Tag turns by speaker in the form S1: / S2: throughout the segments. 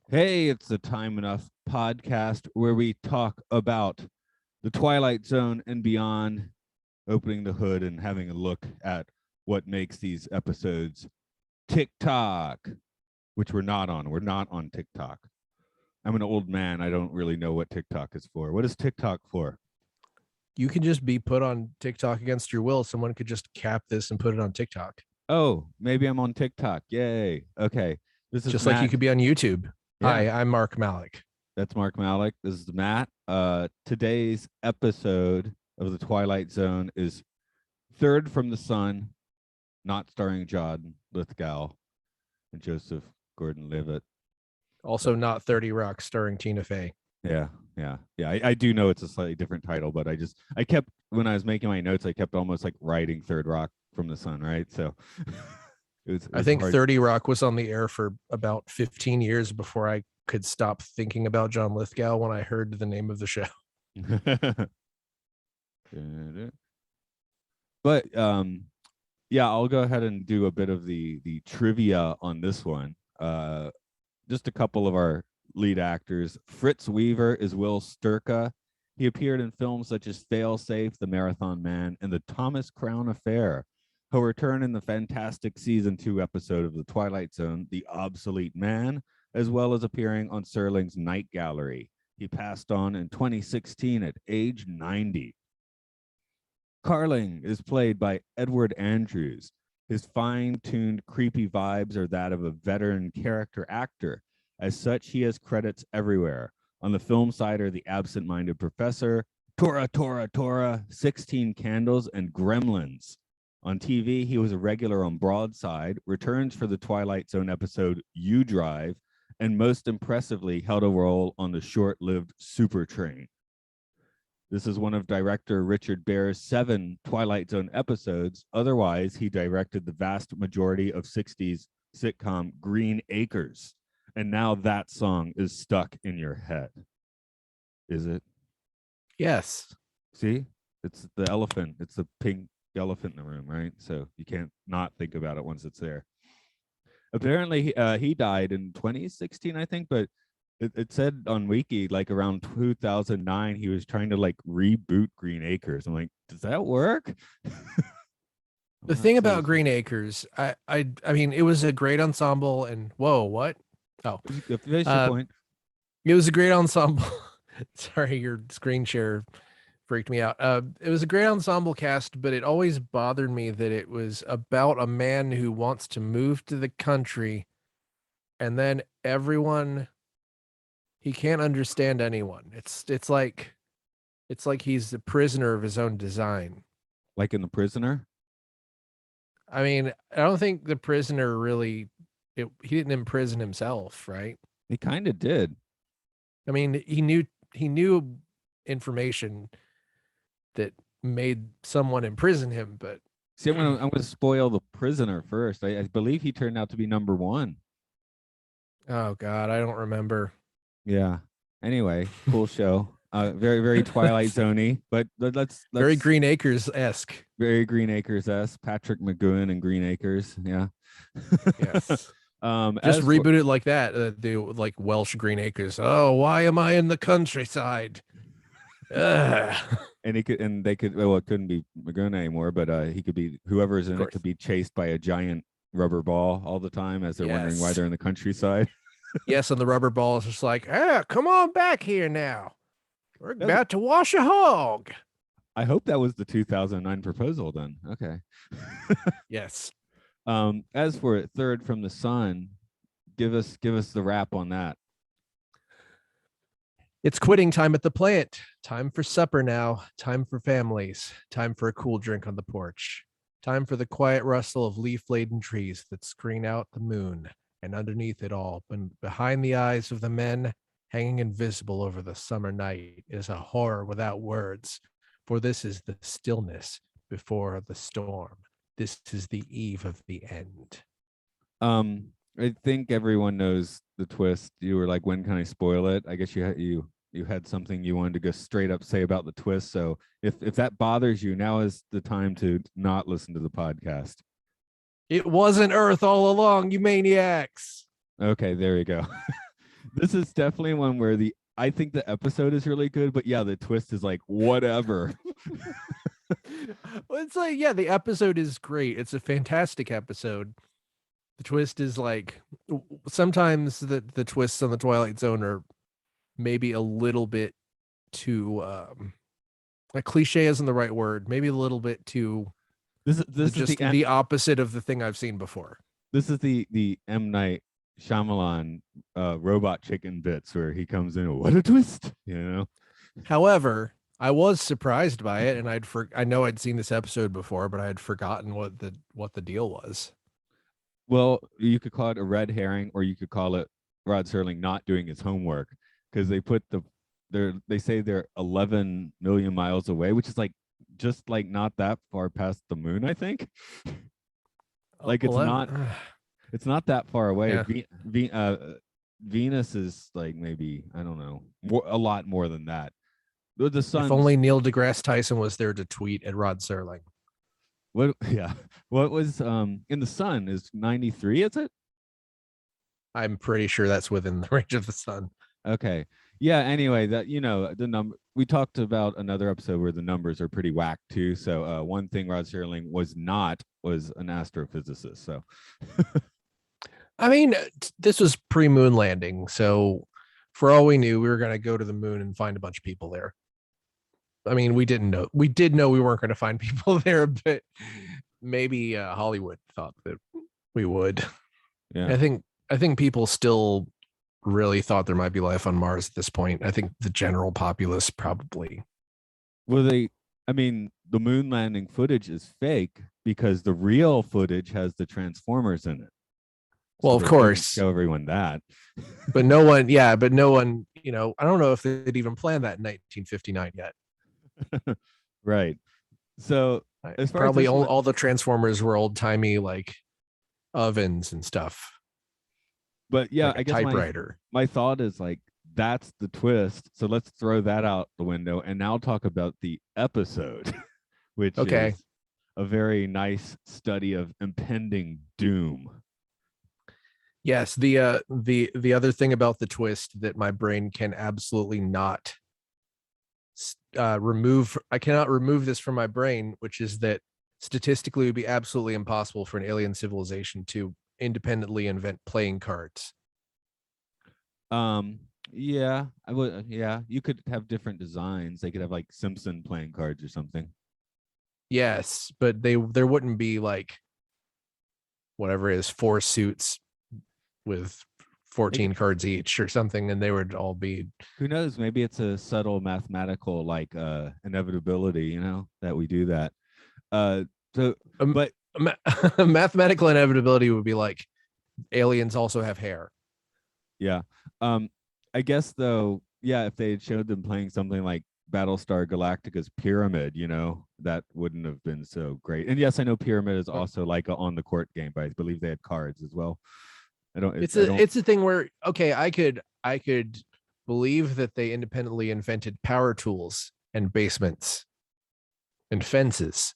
S1: Hey, it's the Time Enough podcast where we talk about the Twilight Zone and beyond, opening the hood and having a look at what makes these episodes TikTok, which we're not on. We're not on TikTok. I'm an old man. I don't really know what TikTok is for. What is TikTok for?
S2: You can just be put on TikTok against your will. Someone could just cap this and put it on TikTok.
S1: Oh, maybe I'm on TikTok. Yay. Okay. This is
S2: Just
S1: Matt.
S2: like you could be on YouTube.
S1: Yeah.
S2: Hi, I'm Mark Malek.
S1: That's Mark Malek. This is Matt. Today's episode of the Twilight Zone is Third from the Sun, not starring John Lithgow and Joseph Gordon-Levitt.
S2: Also not 30 Rock starring Tina Fey.
S1: Yeah. I do know it's a slightly different title, but I kept, when I was making my notes, I kept almost like writing Third Rock from the Sun, right? So
S2: I think
S1: hard.
S2: 30 Rock was on the air for about 15 years before I could stop thinking about John Lithgow when I heard the name of the show.
S1: But yeah, I'll go ahead and do a bit of the trivia on this one. Just a couple of our lead actors. Fritz Weaver is Will Sturka. He appeared in films such as Failsafe, The Marathon Man, and The Thomas Crown Affair. He'll return in the fantastic season 2 episode of The Twilight Zone, The Obsolete Man, as well as appearing on Serling's Night Gallery. He passed on in 2016 at age 90. Carling is played by Edward Andrews. His fine-tuned, creepy vibes are that of a veteran character actor. As such, he has credits everywhere. On the film side are The Absent-Minded Professor, Tora, 16 Candles, and Gremlins. On TV, he was a regular on Broadside, returns for the Twilight Zone episode You Drive, and most impressively held a role on the short-lived Super Train. This is one of director Richard Baer's 7 Twilight Zone episodes. Otherwise, he directed the vast majority of 60s sitcom Green Acres. And now that song is stuck in your head. Is it?
S2: Yes.
S1: See? It's the elephant. It's the pink elephant in the room, right? So you can't not think about it once it's there. Apparently, he died in 2016, I think, but it said on Wiki, like around 2009, he was trying to like reboot Green Acres. I'm like, does that work?
S2: The thing about Green Acres, I mean, it was a great ensemble and whoa, what? Oh,
S1: finish your point.
S2: It was a great ensemble. Sorry, your screen share freaked me out. It was a great ensemble cast, but it always bothered me that it was about a man who wants to move to the country, and then he can't understand anyone. It's like he's a prisoner of his own design.
S1: Like in The Prisoner?
S2: I mean, I don't think the prisoner really he didn't imprison himself, right?
S1: He kind of did.
S2: I mean, he knew information that made someone imprison him, but
S1: see, I'm gonna spoil The Prisoner first. I believe he turned out to be number 1.
S2: Oh God, I don't remember.
S1: Yeah. Anyway, cool show. Very, very Twilight Zone-y, but let's
S2: very Green Acres-esque.
S1: Very Green Acres-esque. Patrick McGowan and Green Acres. Yeah.
S2: Yes. Just reboot it like that. Do like Welsh Green Acres. Oh, why am I in the countryside?
S1: And they could. Well, it couldn't be McGowan anymore, but he could be whoever's in it could be chased by a giant rubber ball all the time as they're wondering why they're in the countryside.
S2: Yes, and the rubber ball is just like, come on back here now. We're about to wash a hog.
S1: I hope that was the 2009 proposal then. Okay.
S2: Yes.
S1: As for Third from the Sun, give us the wrap on that.
S2: It's quitting time at the plant. Time for supper now. Time for families. Time for a cool drink on the porch. Time for the quiet rustle of leaf-laden trees that screen out the moon. And underneath it all, behind the eyes of the men, hanging invisible over the summer night, is a horror without words. For this is the stillness before the storm. This is the eve of the end.
S1: I think everyone knows the twist. You were like, when can I spoil it? I guess you had something you wanted to go straight up say about the twist. So if that bothers you, now is the time to not listen to the podcast.
S2: It wasn't Earth all along, you maniacs.
S1: Okay, there you go. This is definitely one where I think the episode is really good, but yeah, the twist is like whatever.
S2: Well, it's like, yeah, the episode is great. It's a fantastic episode. The twist is like, sometimes the twists on the Twilight Zone are maybe a little bit too like cliche isn't the right word. Maybe a little bit too
S1: This is
S2: just the opposite of the thing I've seen before.
S1: This is the M. Night Shyamalan robot chicken bits where he comes in. What a twist, you know.
S2: However, I was surprised by it, and I know I'd seen this episode before, but I had forgotten what the deal was.
S1: Well, you could call it a red herring, or you could call it Rod Serling not doing his homework, because they say they're 11 million miles away, which is like just like not that far past the moon, I think. Like it's not that far away.
S2: Yeah.
S1: Venus is like maybe, I don't know, a lot more than that. The sun.
S2: If only Neil deGrasse Tyson was there to tweet at Rod Serling.
S1: What? Yeah. What was in the sun is 93? Is it?
S2: I'm pretty sure that's within the range of the sun.
S1: Okay. Yeah. Anyway, that the number we talked about another episode where the numbers are pretty whack too. So one thing Rod Serling was an astrophysicist. So.
S2: I mean, this was pre-moon landing, so for all we knew, we were going to go to the moon and find a bunch of people there. I mean, we didn't know. We did know we weren't going to find people there, but maybe Hollywood thought that we would.
S1: Yeah.
S2: I think people still really thought there might be life on Mars at this point. I think the general populace probably.
S1: Well, I mean, the moon landing footage is fake because the real footage has the Transformers in it.
S2: Well, of course,
S1: show everyone that.
S2: But no one, I don't know if they'd even planned that in 1959 yet.
S1: Right. So
S2: as far probably as all the Transformers were old timey like ovens and stuff.
S1: But yeah,
S2: like I guess typewriter.
S1: My thought is like that's the twist. So let's throw that out the window and now talk about the episode, which is a very nice study of impending doom.
S2: Yes, the other thing about the twist that my brain can absolutely not remove. I cannot remove this from my brain, which is that statistically it would be absolutely impossible for an alien civilization to independently invent playing cards.
S1: Yeah, I would. Yeah, you could have different designs. They could have like Simpson playing cards or something.
S2: Yes, but there wouldn't be like whatever it is 4 suits with 14 cards each or something, and they would all be.
S1: Who knows? Maybe it's a subtle mathematical like inevitability, that we do that. But
S2: mathematical inevitability would be like aliens also have hair.
S1: Yeah. I guess though, yeah, if they had showed them playing something like Battlestar Galactica's Pyramid, that wouldn't have been so great. And yes, I know Pyramid is also like a on the court game, but I believe they had cards as well. It's
S2: a thing where I could believe that they independently invented power tools and basements and fences.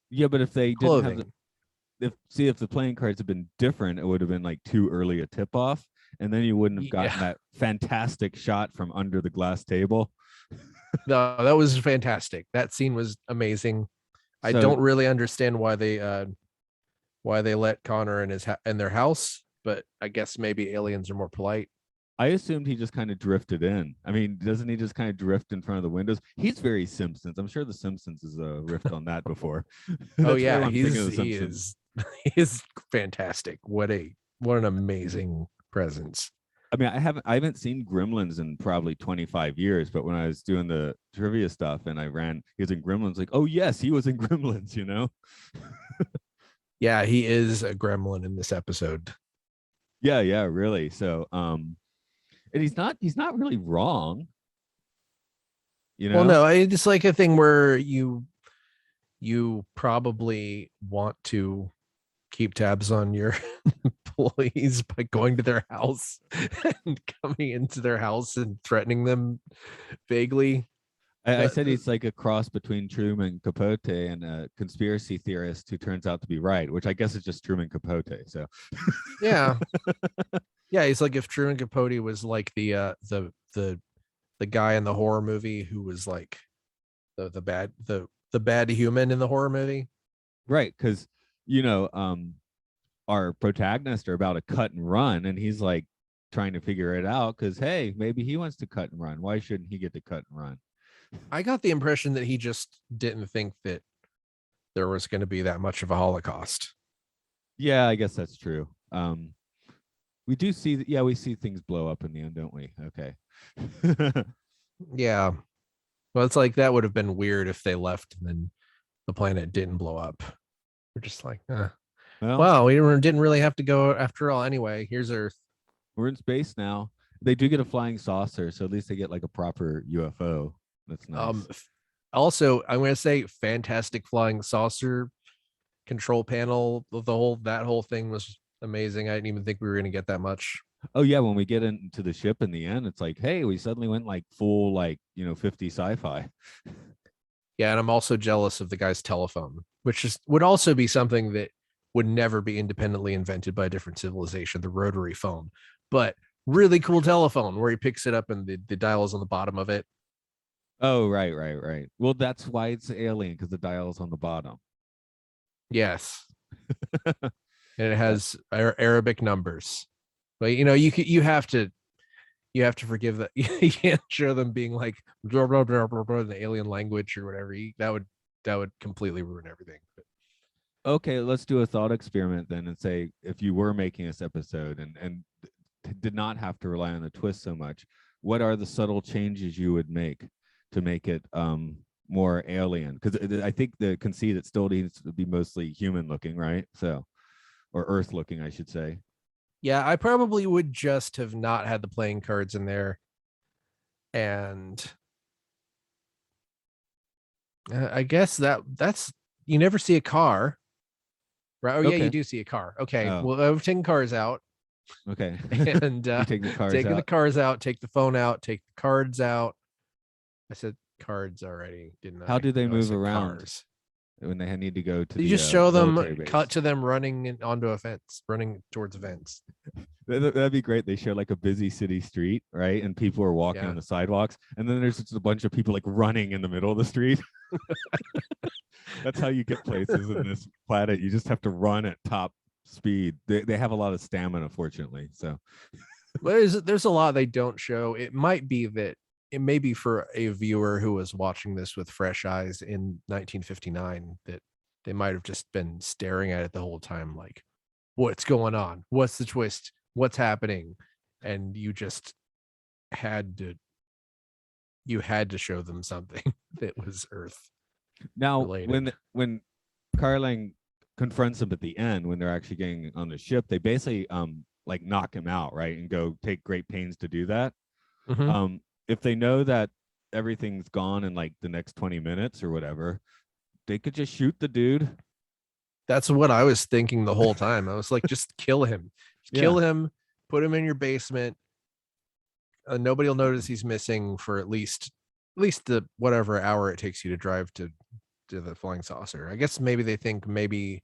S1: Yeah, but if they didn't have if the playing cards had been different, it would have been like too early a tip off, and then you wouldn't have gotten that fantastic shot from under the glass table.
S2: No, that was fantastic. That scene was amazing. I don't really understand why they let Connor in their house, but I guess maybe aliens are more polite.
S1: I assumed he just kind of drifted in. I mean, doesn't he just kind of drift in front of the windows? He's very Simpsons. I'm sure the Simpsons is a riff on that before.
S2: Oh yeah, he is fantastic. What an amazing presence.
S1: I mean, I haven't seen Gremlins in probably 25 years, but when I was doing the trivia stuff and he was in Gremlins, like, oh yes, he was in Gremlins,
S2: Yeah, he is a gremlin in this episode.
S1: Yeah, really. So, and he's not really wrong.
S2: Well, no, it's like a thing where you probably want to keep tabs on your employees by going to their house and coming into their house and threatening them vaguely.
S1: I said he's like a cross between Truman Capote and a conspiracy theorist who turns out to be right, which I guess is just Truman Capote. So,
S2: yeah. Yeah, he's like if Truman Capote was like the guy in the horror movie who was like the bad human in the horror movie.
S1: Right, because you know, our protagonists are about to cut and run, and he's like trying to figure it out because hey, maybe he wants to cut and run. Why shouldn't he get to cut and run?
S2: I got the impression that he just didn't think that there was going to be that much of a Holocaust.
S1: Yeah, I guess that's true. We do see, yeah, we see things blow up in the end, don't we? Okay.
S2: Yeah. Well, it's like that would have been weird if they left and then the planet didn't blow up. We're just like,
S1: Well,
S2: wow, we didn't really have to go after all. Anyway, here's Earth.
S1: we're in space now. They do get a flying saucer, so at least they get like a proper UFO. That's nice.
S2: Also, I'm going to say fantastic flying saucer control panel. That whole thing was amazing. I didn't even think we were going to get that much.
S1: Oh yeah, when we get into the ship in the end, it's like, hey, we suddenly went like full like 50 sci-fi.
S2: Yeah, and I'm also jealous of the guy's telephone, which would also be something that would never be independently invented by a different civilization, the rotary phone. But really cool telephone where he picks it up and the dial is on the bottom of it.
S1: Oh, right. Well, that's why it's alien, because the dial's on the bottom.
S2: Yes. And it has Arabic numbers. But you have to forgive that. You can't show them being like blah, blah, blah, blah, blah, in the alien language or whatever. That would completely ruin everything.
S1: Okay, let's do a thought experiment then and say if you were making this episode and did not have to rely on the twist so much, what are the subtle changes you would make to make it more alien? Because I think the conceit it still needs to be mostly human looking, right? So, or Earth looking, I should say.
S2: Yeah, I probably would just have not had the playing cards in there. And I guess that's you never see a car. Right. Oh, yeah, you
S1: Okay.
S2: do see a car. Okay.
S1: Oh,
S2: Well, I've taken cars out
S1: okay.
S2: and
S1: You take the cars
S2: taking the
S1: out.
S2: cars out, take the phone out, take the cards out. I said cards already, didn't
S1: How
S2: I?
S1: do they
S2: No, I
S1: move
S2: said
S1: around
S2: cars.
S1: when they need to go to
S2: You
S1: the
S2: just show
S1: military
S2: them, cut
S1: base?
S2: to them running onto a fence, running towards a fence.
S1: That'd be great. They show like a busy city street, right? And people are walking
S2: Yeah.
S1: on the sidewalks, and then there's just a bunch of people like running in the middle of the street. That's how you get places in this planet. You just have to run at top speed. They have a lot of stamina, fortunately. So
S2: There's a lot they don't show. It might be that it may be for a viewer who was watching this with fresh eyes in 1959 that they might have just been staring at it the whole time, like, what's going on? What's the twist? What's happening? And had to you had to show them something that was Earth
S1: now,
S2: related.
S1: when Carling confronts him at the end, when they're actually getting on the ship, they basically like knock him out, right, and go take great pains to do that.
S2: Mhm.
S1: If they know that everything's gone in like the next 20 minutes or whatever, they could just shoot the dude.
S2: That's what I was thinking the whole time. I was like, just kill him. Just
S1: Yeah.
S2: kill him, put him in your basement. Nobody will notice he's missing for at least the whatever hour it takes you to drive to the flying saucer. I guess maybe they think maybe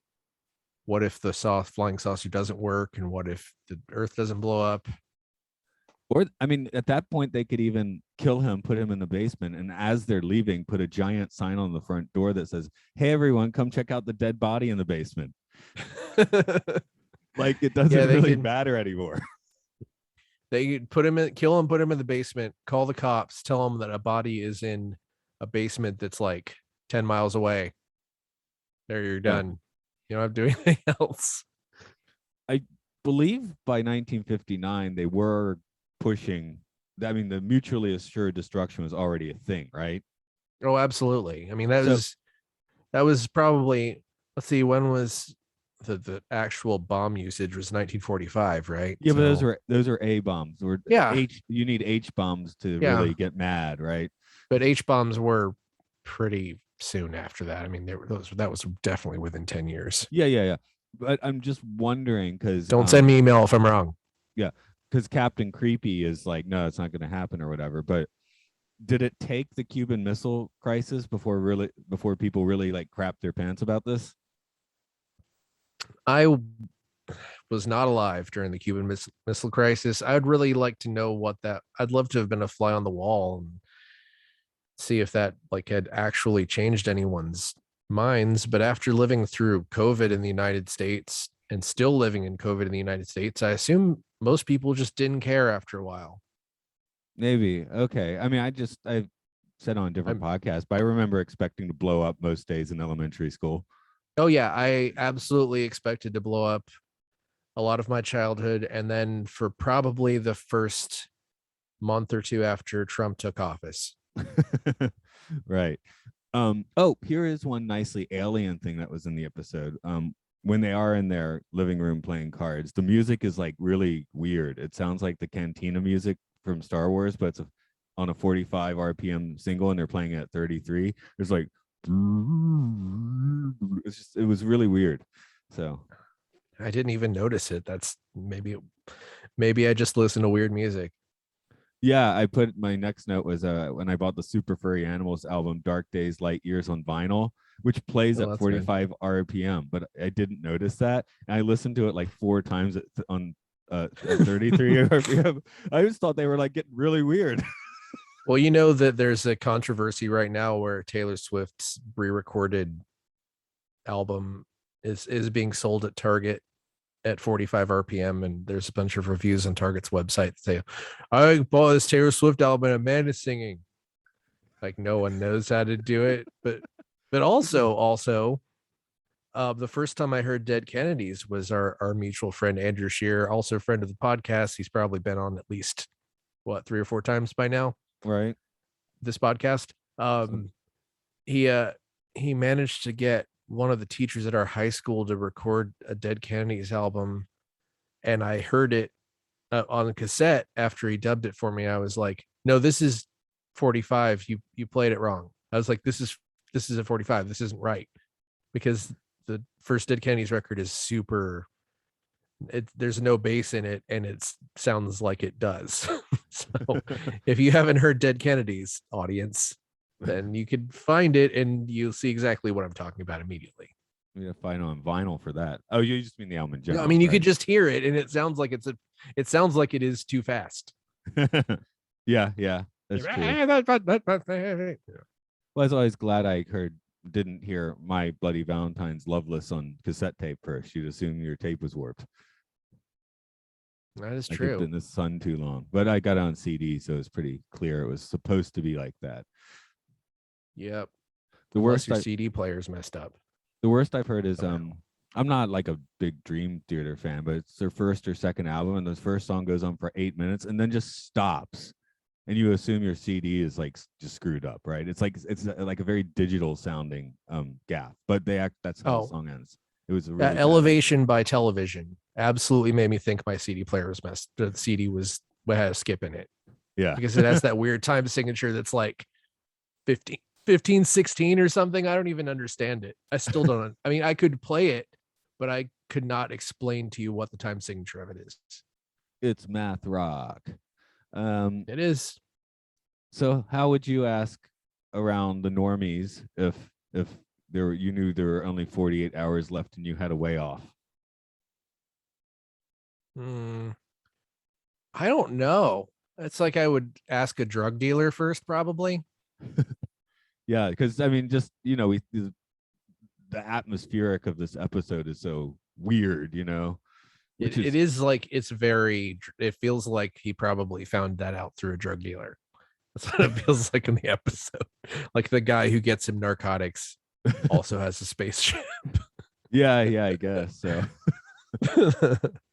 S2: what if the flying saucer doesn't work and what if the Earth doesn't blow up?
S1: Or I mean, at that point, they could even kill him, put him in the basement, and as they're leaving, put a giant sign on the front door that says, "Hey, everyone, come check out the dead body in the basement." Like it
S2: Yeah,
S1: doesn't
S2: they
S1: really
S2: can.
S1: matter anymore.
S2: They put him in, kill him, put him in the basement, call the cops, tell them that a body is in a basement that's like 10 miles away. There, you're
S1: Yeah,
S2: done. You don't have to do anything else.
S1: I believe by 1959 they were pushing. I mean, the mutually assured destruction was already a thing, right?
S2: Oh, absolutely. I mean,
S1: So
S2: that was probably, let's see, when was the actual bomb usage was 1945, right?
S1: yeah, but
S2: So
S1: those are A bombs. Or
S2: yeah,
S1: H. You need H bombs to
S2: yeah.
S1: really get mad, right?
S2: But H bombs were pretty soon after that. I mean, that was definitely within 10 years.
S1: Yeah. But I'm just wondering because
S2: Don't send me email if I'm wrong.
S1: yeah, because Captain Creepy is like, no, it's not going to happen or whatever. But did it take the Cuban Missile Crisis before people really like crap their pants about this?
S2: I was not alive during the Cuban Missile Crisis. I'd really like to know what that. I'd love to have been a fly on the wall and see if that like had actually changed anyone's minds. But after living through COVID in the United States and still living in COVID in the United States, I assume most people just didn't care after a while.
S1: Maybe. Okay. I mean, I said on a different podcast, but I remember expecting to blow up most days in elementary school.
S2: Oh yeah, I absolutely expected to blow up a lot of my childhood, and then for probably the first month or two after Trump took office.
S1: Right. Oh, here is one nicely alien thing that was in the episode. When they are in their living room playing cards, the music is like really weird. It sounds like the cantina music from Star Wars, but it's on a 45 RPM single and they're playing it at 33. There's like it was really weird. So
S2: I didn't even notice it. That's maybe I just listen to weird music.
S1: yeah, I put my next note was when I bought the Super Furry Animals album Dark Days Light Years on vinyl, which plays at 45 RPM, but I didn't notice that. And I listened to it like 4 times on 33 RPM. I just thought they were like getting really weird.
S2: Well, you know that there's a controversy right now where Taylor Swift's re-recorded album is being sold at Target at 45 RPM, and there's a bunch of reviews on Target's website that say, I bought this Taylor Swift album and a man is singing. Like no one knows how to do it. But also the first time I heard Dead Kennedys was our mutual friend Andrew Shear, also a friend of the podcast. He's probably been on at least 3 or 4 times by now.
S1: Right.
S2: This podcast. He managed to get one of the teachers at our high school to record a Dead Kennedys album, and I heard it on a cassette after he dubbed it for me. I was like, no, this is 45. You played it wrong. I was like, this is a 45. This isn't right, because the first Dead Kennedys record is super. There's no bass in it, and it sounds like it does. So if you haven't heard Dead Kennedys, audience, then you could find it and you'll see exactly what I'm talking about immediately.
S1: You gotta find on vinyl for that. Oh, you just mean the album in general?
S2: No, I mean, you could just hear it, and it sounds like it sounds like it is too fast.
S1: yeah, that's true. Well, I was always glad I didn't hear My Bloody Valentine's Loveless on cassette tape first. You'd assume your tape was warped.
S2: That is
S1: true.
S2: true.
S1: It's been in the sun too long, but I got it on CD, so it's pretty clear it was supposed to be like that.
S2: Yep.
S1: The worst
S2: your CD player's messed up.
S1: The worst I've heard is I'm not like a big Dream Theater fan, but it's their first or second album, and the first song goes on for 8 minutes and then just stops, and you assume your CD is like just screwed up, right? It's like a very digital sounding gaff, but that's how the song ends. It was a really
S2: Elevation by Television absolutely made me think my CD player was messed. The CD had a skip in it.
S1: Yeah,
S2: because it has that weird time signature that's like 15, 16 or something. I don't even understand it. I still don't. I mean, I could play it, but I could not explain to you what the time signature of it is.
S1: It's math rock.
S2: It is.
S1: So how would you ask around the normies if you knew there were only 48 hours left and you had a way off?
S2: I don't know. It's like I would ask a drug dealer first, probably.
S1: Yeah, because I mean, just the atmospheric of this episode is so weird,
S2: It is like it feels like he probably found that out through a drug dealer. That's what it feels like in the episode. Like the guy who gets him narcotics also has a spaceship.
S1: Yeah, I guess so.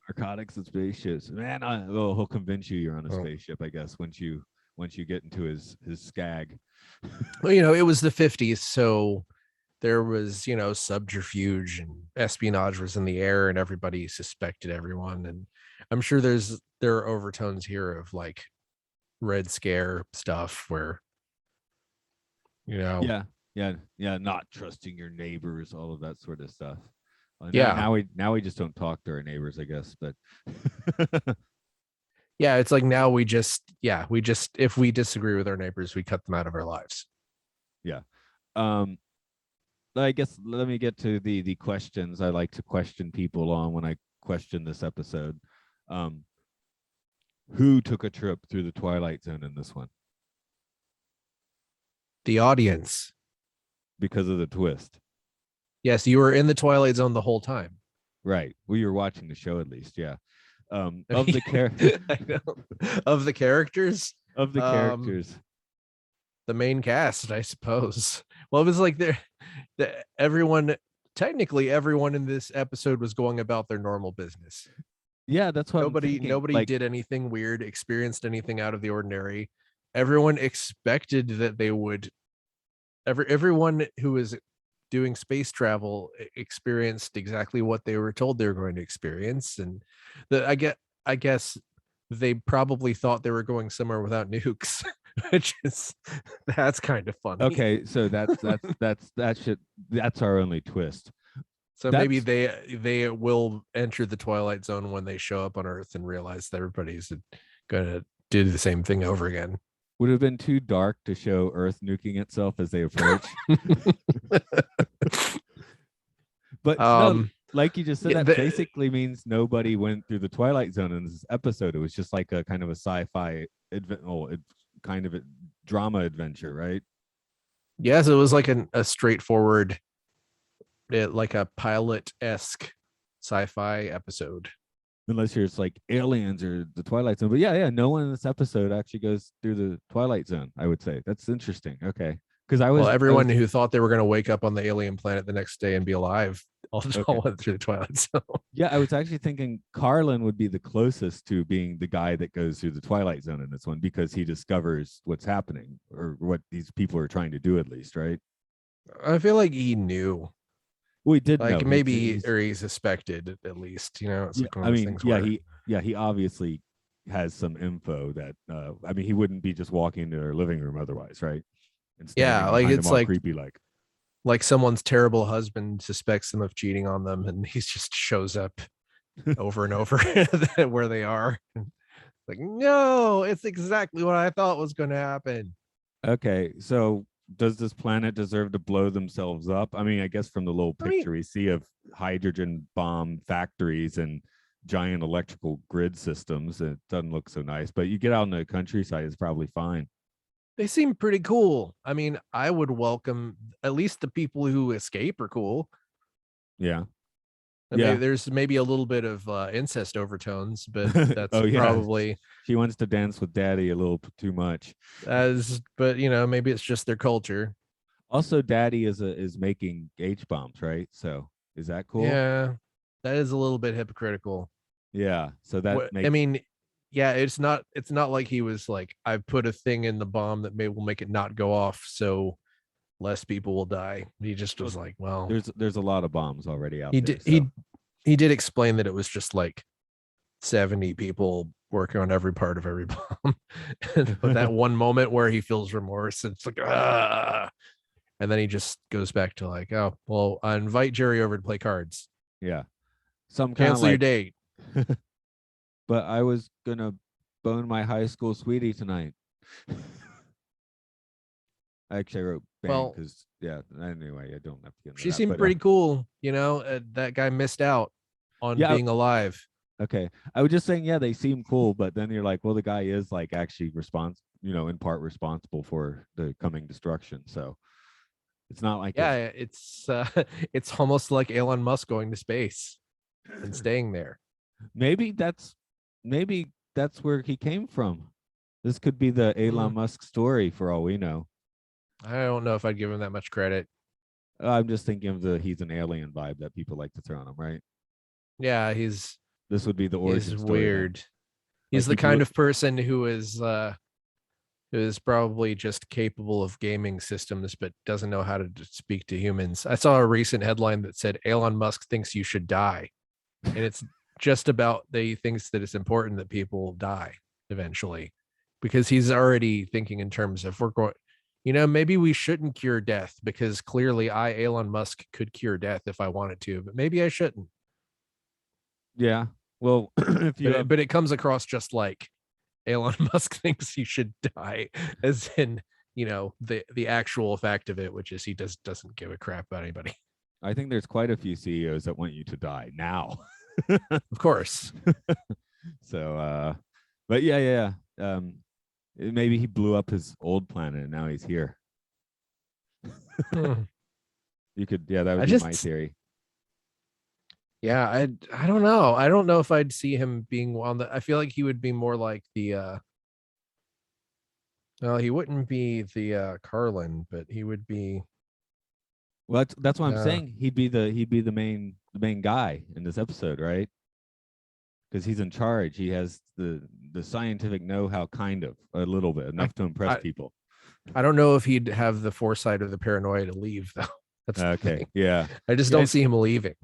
S1: Narcotics and spaceships, man. He'll convince you're on a spaceship, I guess, once you get into his skag.
S2: Well, it was the 50s, so there was subterfuge and espionage was in the air, and everybody suspected everyone. And I'm sure there are overtones here of like Red Scare stuff where
S1: yeah, not trusting your neighbors, all of that sort of stuff. Now we just don't talk to our neighbors, I guess. But
S2: yeah, it's like now we just if we disagree with our neighbors, we cut them out of our lives.
S1: Yeah. I guess let me get to the questions. I like to question people on when I question this episode. Who took a trip through the Twilight Zone in this one?
S2: The audience.
S1: Because of the twist.
S2: Yes, you were in the Twilight Zone the whole time.
S1: Right. Well, you were watching the show at least, yeah. Of the
S2: of the characters.
S1: Of the characters.
S2: The main cast, I suppose. Well, it was like everyone in this episode was going about their normal business.
S1: Yeah, that's what
S2: nobody did anything weird, experienced anything out of the ordinary. Everyone expected that they would. Everyone who was doing space travel experienced exactly what they were told they were going to experience, and I guess they probably thought they were going somewhere without nukes, that's kind of funny.
S1: Okay, so that's our only twist.
S2: So maybe they will enter the Twilight Zone when they show up on Earth and realize that everybody's gonna do the same thing over again.
S1: Would it have been too dark to show Earth nuking itself as they approach. But no, like you just said, that basically means nobody went through the Twilight Zone in this episode. It was just like a kind of a sci-fi kind of a drama adventure, right?
S2: Yes, it was like a straightforward, like a pilot-esque sci-fi episode.
S1: Unless you're just like aliens or the Twilight Zone. But yeah, no one in this episode actually goes through the Twilight Zone, I would say. That's interesting. Okay. Because everyone
S2: who thought they were going to wake up on the alien planet the next day and be alive all went through the Twilight Zone.
S1: Yeah, I was actually thinking Carlin would be the closest to being the guy that goes through the Twilight Zone in this one, because he discovers what's happening, or what these people are trying to do, at least, right?
S2: I feel like he knew.
S1: Well, he did
S2: like
S1: know.
S2: Maybe he suspected, at least, It's like one of those things
S1: he obviously has some info that he wouldn't be just walking into their living room otherwise, right?
S2: Yeah, like it's like
S1: creepy,
S2: like someone's terrible husband suspects them of cheating on them, and he just shows up over and over where they are. Like, no, it's exactly what I thought was going to happen.
S1: Okay, so does this planet deserve to blow themselves up? I mean, I guess from the little picture we see of hydrogen bomb factories and giant electrical grid systems, it doesn't look so nice. But you get out in the countryside, it's probably fine.
S2: They seem pretty cool. I mean, I would welcome, at least the people who escape are cool.
S1: Yeah.
S2: There's maybe a little bit of incest overtones, but that's probably
S1: she wants to dance with daddy a little too much.
S2: But maybe it's just their culture.
S1: Also, daddy is making H-bombs, right? So is that cool?
S2: Yeah, that is a little bit hypocritical.
S1: Yeah. So that
S2: it's not like he was like, I put a thing in the bomb that will make it not go off, so less people will die. He just was like, well,
S1: there's a lot of bombs already out there.
S2: He did explain that it was just like 70 people working on every part of every bomb. But that one moment where he feels remorse, it's like, and then he just goes back to like, oh, well, I invite Jerry over to play cards.
S1: Yeah. Some
S2: cancel your date.
S1: But I was gonna bone my high school sweetie tonight. I actually wrote bang because anyway, I don't have to get into
S2: she
S1: that,
S2: seemed pretty cool. That guy missed out on being alive.
S1: Okay. I was just saying, they seem cool, but then you're like, well, the guy is like actually in part responsible for the coming destruction. So it's not like
S2: it's almost like Elon Musk going to space and staying there.
S1: Maybe that's where he came from. This could be the Elon Musk story for all we know.
S2: I don't know if I'd give him that much credit.
S1: I'm just thinking of he's an alien vibe that people like to throw on him, right?
S2: Yeah,
S1: this would be the origin
S2: he's
S1: story.
S2: Weird. Then. He's the kind of person who is probably just capable of gaming systems, but doesn't know how to speak to humans. I saw a recent headline that said Elon Musk thinks you should die. And it's just about he thinks that it's important that people die eventually, because he's already thinking in terms of maybe we shouldn't cure death, because clearly Elon Musk could cure death if I wanted to, but maybe I shouldn't.
S1: Yeah. Well,
S2: but it comes across just like Elon Musk thinks you should die, as in, the actual fact of it, which is he doesn't give a crap about anybody.
S1: I think there's quite a few CEOs that want you to die now.
S2: Of course.
S1: So, but yeah. Maybe he blew up his old planet and now he's here. You could, yeah, that would be my theory.
S2: Yeah, I don't know. I don't know if I'd see him being on the. I feel like he would be more like the. Well, he wouldn't be the Carlin, but he would be.
S1: Well, that's what I'm saying. He'd be the main guy in this episode, right? Because he's in charge. He has the scientific know-how, kind of a little bit, enough to impress people.
S2: I don't know if he'd have the foresight or the paranoia to leave, though. That's
S1: okay. Yeah.
S2: I just don't see him leaving.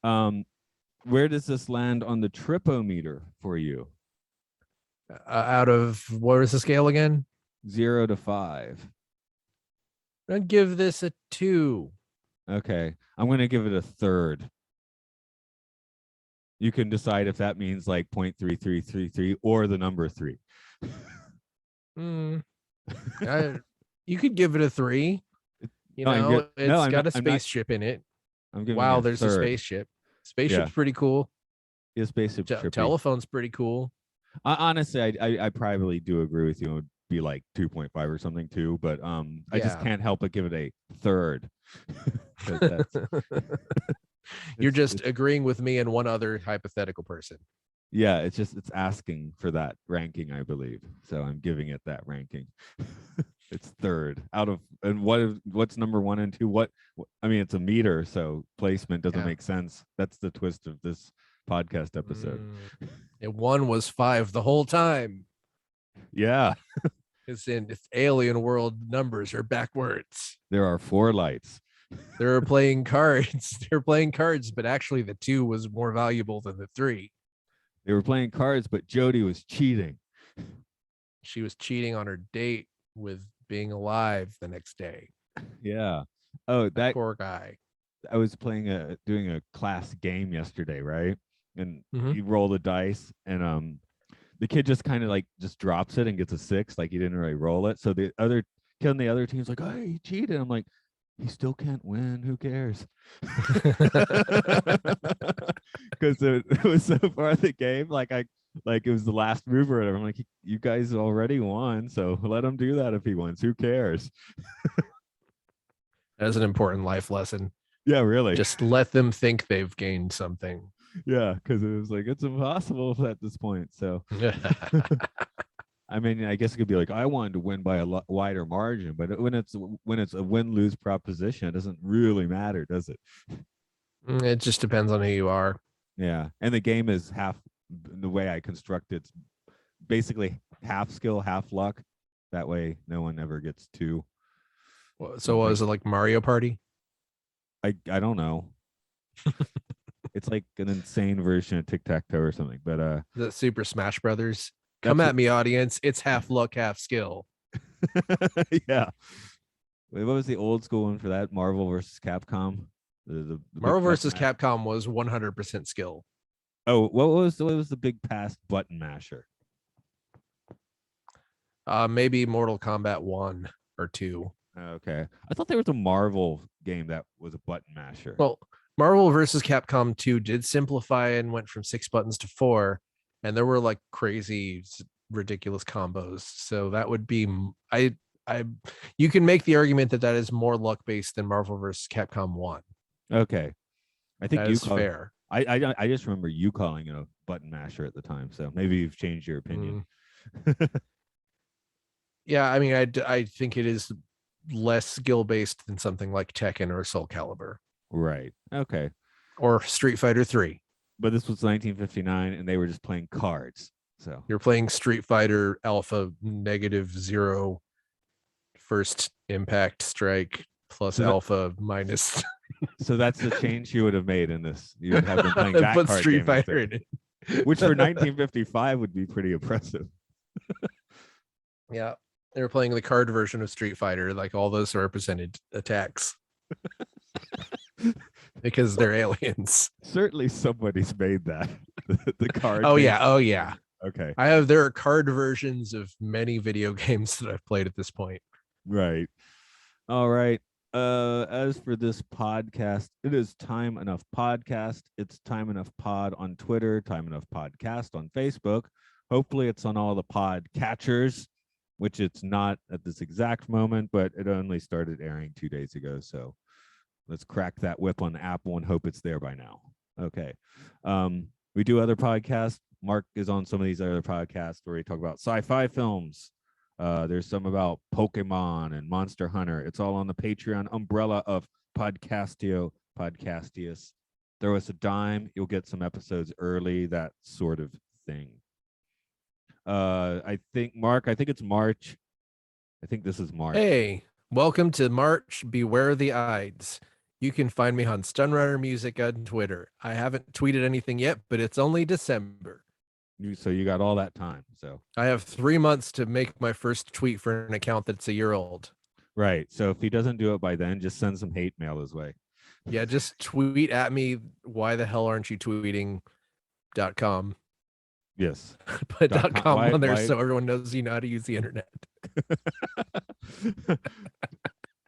S1: Where does this land on the tripometer for you?
S2: Out of what is the scale again?
S1: 0 to 5.
S2: I'd give this a 2.
S1: Okay, I'm gonna give it a third. You can decide if that means like 0.3333 or the number 3.
S2: You could give it a 3. It's got a spaceship in it. Wow, there's a spaceship. Spaceship's pretty cool.
S1: Yeah, spaceship.
S2: Telephone's pretty cool.
S1: Honestly, I probably do agree with you. It would be like 2.5 or something too, but I just can't help but give it a third.
S2: You're just agreeing with me and one other hypothetical person.
S1: Yeah, it's asking for that ranking, I believe. So I'm giving it that ranking. It's third out of, and what's number 1 and 2? I mean, it's a meter, so placement doesn't make sense. That's the twist of this podcast episode.
S2: And 1 was 5 the whole time.
S1: Yeah.
S2: It's alien world, numbers are backwards.
S1: There are 4 lights.
S2: They're playing cards. They're playing cards, but actually the 2 was more valuable than the 3.
S1: They were playing cards, but Jody was cheating.
S2: She was cheating on her date with being alive the next day.
S1: Yeah. Oh, that
S2: poor guy.
S1: I was doing a class game yesterday, right? And you roll the dice, and the kid just kind of like just drops it and gets a 6, like he didn't really roll it. So the other kid on the other team's like, "Oh, he cheated." I'm like, he still can't win. Who cares? Because it was so far in the game, like it was the last mover. I'm like, you guys already won, so let him do that if he wants. Who cares?
S2: That's an important life lesson.
S1: Yeah, really.
S2: Just let them think they've gained something.
S1: Yeah, because it was like, it's impossible at this point. So I mean, I guess it could be like, I wanted to win by a wider margin, but when it's a win-lose proposition, it doesn't really matter, does it?
S2: It just depends on who you are.
S1: Yeah, and the game is half, the way I construct it's basically half skill, half luck. That way, no one ever gets 2.
S2: So was it like Mario Party?
S1: I don't know. It's like an insane version of tic-tac-toe or something, but
S2: the Super Smash Brothers. Come at me, audience. It's half luck, half skill.
S1: Yeah. Wait, what was the old school one for that? Marvel versus Capcom. The
S2: Marvel versus Capcom was 100% skill.
S1: Oh, what was the big past button masher?
S2: Maybe Mortal Kombat 1 or 2.
S1: Okay, I thought there was a Marvel game that was a button masher.
S2: Well, Marvel versus Capcom 2 did simplify and went from 6 buttons to 4, and there were like crazy, ridiculous combos. So that would be you can make the argument that is more luck based than Marvel versus Capcom 1.
S1: Okay, I think
S2: that's fair.
S1: I just remember you calling it a button masher at the time, so maybe you've changed your opinion.
S2: Yeah, I mean, I think it is less skill based than something like Tekken or Soul Calibur.
S1: Right. Okay.
S2: Or Street Fighter 3.
S1: But this was 1959, and they were just playing cards. So
S2: you're playing Street Fighter Alpha -0, first impact strike plus Alpha minus. So
S1: that's the change you would have made in this. You would have been playing that
S2: put
S1: card
S2: Street
S1: game
S2: Fighter in it.
S1: Which for 1955 would be pretty impressive.
S2: Yeah. They were playing the card version of Street Fighter, like all those represented attacks. Because they're aliens.
S1: Certainly somebody's made that. The card.
S2: Oh, yeah. Oh, yeah.
S1: Okay.
S2: There are card versions of many video games that I've played at this point.
S1: Right. All right. As for this podcast, it is Time Enough Podcast. It's Time Enough Pod on Twitter, Time Enough Podcast on Facebook. Hopefully it's on all the pod catchers, which it's not at this exact moment, but it only started airing 2 days ago. So let's crack that whip on Apple and hope it's there by now. Okay. We do other podcasts. Mark is on some of these other podcasts where we talk about sci-fi films. There's some about Pokemon and Monster Hunter. It's all on the Patreon umbrella of Podcastius. Throw us a dime, you'll get some episodes early, that sort of thing. I think it's March. I think this is March.
S2: Hey, welcome to March. Beware the Ides. You can find me on Stunrunner Music on Twitter. I haven't tweeted anything yet, but it's only December.
S1: So you got all that time. So
S2: I have 3 months to make my first tweet for an account that's a year old.
S1: Right. So if he doesn't do it by then, just send some hate mail his way.
S2: Yeah, just tweet at me. Why the hell aren't you tweeting.com?
S1: Yes.
S2: Put .com on there so everyone knows you know how to use the internet.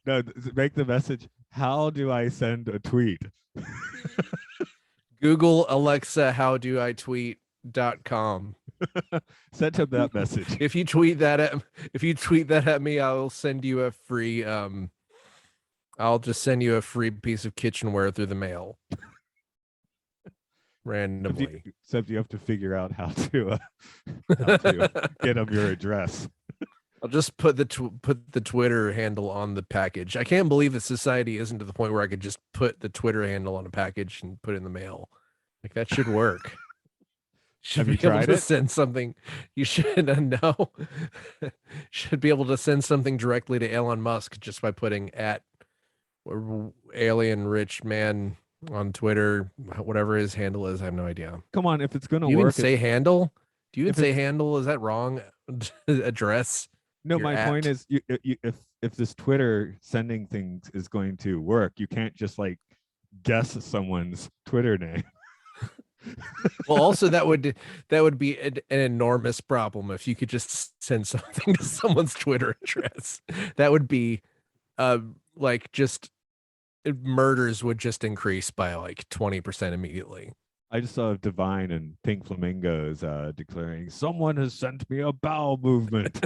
S1: No, make the message. How do I send a tweet?
S2: Google Alexa, how do I tweet.com.
S1: Send him that message.
S2: If you tweet that at me, I'll send you a free I'll just send you a free piece of kitchenware through the mail. Randomly.
S1: Except you have to figure out how to get them your address.
S2: I'll just put the Twitter handle on the package. I can't believe that society isn't to the point where I could just put the Twitter handle on a package and put it in the mail. Like, that should work. Should be able to send something. You should know. Should be able to send something directly to Elon Musk just by putting at alien rich man on Twitter, whatever his handle is. I have no idea.
S1: Come on, if it's going to
S2: work. You even say handle? Do you even say handle? Is that wrong? Address?
S1: No, my point is, if this Twitter sending things is going to work, you can't just like guess someone's Twitter name.
S2: Well, also that would be an enormous problem if you could just send something to someone's Twitter address. That would be like just murders would just increase by like 20% immediately.
S1: I just saw Divine and Pink Flamingos declaring, someone has sent me a bowel movement.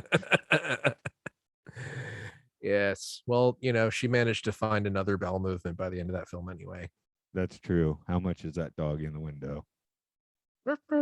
S2: Yes. Well, you know, she managed to find another bowel movement by the end of that film anyway.
S1: That's true. How much is that dog in the window?